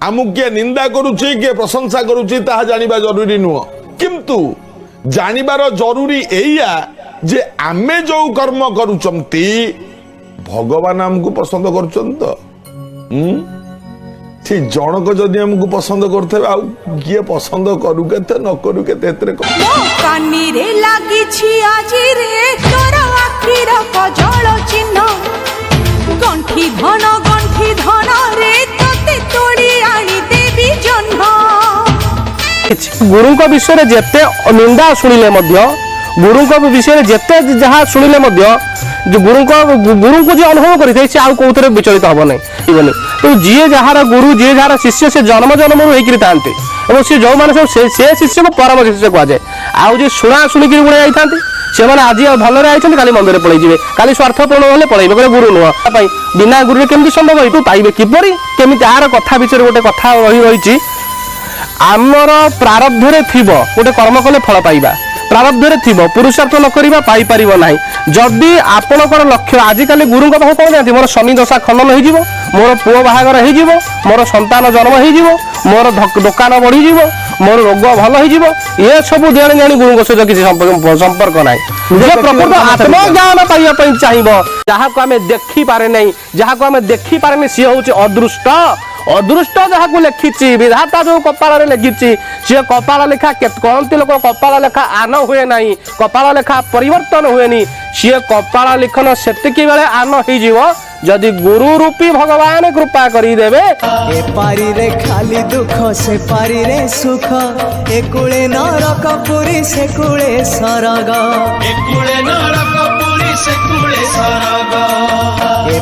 आमुक किए निंदा करुच्ची किए प्रशंसा करुच्ची ताहा जानिबा जरूरी नुह किंतु जानिबार जरूरी एया जे आमे जो कर्म करुचंती भगवान हमको पसंद करुचंत ठी जनक जदि हमको पसंद करथे आ किए पसंद करू केते न करू केते एतरे कानी रे लागी छी आजी रे तोर आखिर कजळ चिन्ह गंठी धन रे तते तोड़ी आनी देवी जन्म गुरु को विषय रे जेते निंदा सुनिले मध्य गुरु को विषय रे जेते जहा सुनिले मध्य जो गुरु को जे अनुभव करि से आउ कोथरे विचलित हबो नै इबनी तो जे जहार गुरु जे जहार शिष्य से जन्म रो हेकि तांते एवं से जो माने से शिष्य को परम शिष्य को जाए आउ जे सुना सुनी कि गुण जाइथांती से माने आज भलरे आइछन काली मंदिर पळै जिवे काली स्वार्थ पूर्ण होले पळैबे कोले गुरु नुह पई बिना गुरु रे केमति संभव होई तू पाइबे किपरि केमिति आर कथा विषय गोटे कथा रही आमर प्रारब्ध रे थिबो गोटे कर्म कले फल पाइबा प्रारब्ध रे थिबो पुरुषार्थ न करिबा पाई परिबो नाही जदि आपनकर लक्ष्य आज काली गुरु को कह जानती मोर शनि दशा खंडन हो जिवो मोर पुओ बाहागर हो जिवो मोर संतान जन्म हो जिवो मोर दुकान बढ़ी जिवो मोर रोग भल हो जिवो ये सब देणी जानी गुरु सहित किसी संपर्क ना जे प्रकृत आत्मज्ञान पाइबा पई चाहिबो जहा को हमें देखि पारे नै जहा को हमें देखि पारे नै सी होउची अदृष्ट अदृष्ट जहा को लिखिची विधाता जो कपाल रे लिखिची से कपाल लेखा कहती लोक कपाल लेखा आन हुए नहीं कपाल लेखा परिवर्तन हुए नहीं सी कपाल लिखन सेतिकी बेले आन हो जिवो जदि गुरु रूपी भगवान कृपा करी देबे ए पारी रे खाली दुख से पारी रे सुख ए कुळे नरक पुरी से कुळे सरग ए कुळे नरक पुरी से कुळे सरग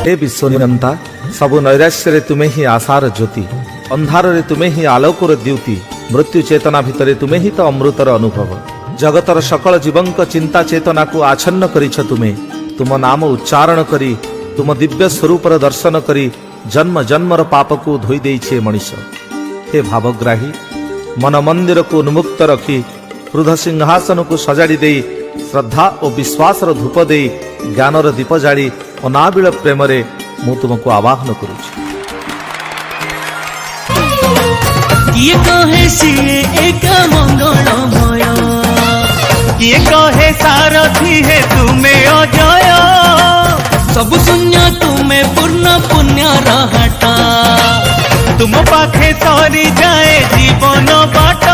हे विश्वनियंता सबु नैराश्य रे तुमे ही आशार ज्योति अंधार रे तुमे ही आलोकर द्युति मृत्यु चेतना भितरे तुमे ही तो अमृतर अनुभव जगतर सकल जीवंक चिंता चेतना को आच्छन्न करिछ तुमे तुम नाम उच्चारण करी तुम दिव्य स्वरूपर दर्शन करी जन्म जन्मर पाप को धोई देइछे मनीष हे भावग्राही मन मंदिर को उन्मुक्त रखी क्रोध सिंहासन को सजाड़ी दे श्रद्धा और विश्वास धूप दे ज्ञानर दीप जाड़ी अनाबिल प्रेम रे मु तुमको आवाहन करुछि किए कहे सिए एक मंगलमय किए कहे सारथी है तुमे अजय सब शून्य तुमे पूर्ण पुण्य रहता तुम पाखे सरी जाए जीवन बाट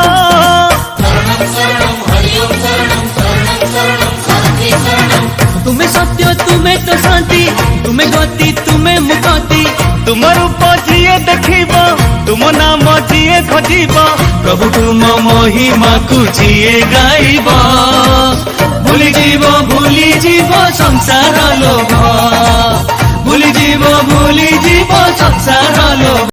तुम्हें सत्य तुम्हें तो शांति तुम्हें गति तुम्हें मुक्ति तुम रूप जिए देखिब तुम नाम जिए खोजिब प्रभु तुम महिमा को जिए गाइब भूली जीव संसार लोभ भूली जीव संसार लोभ।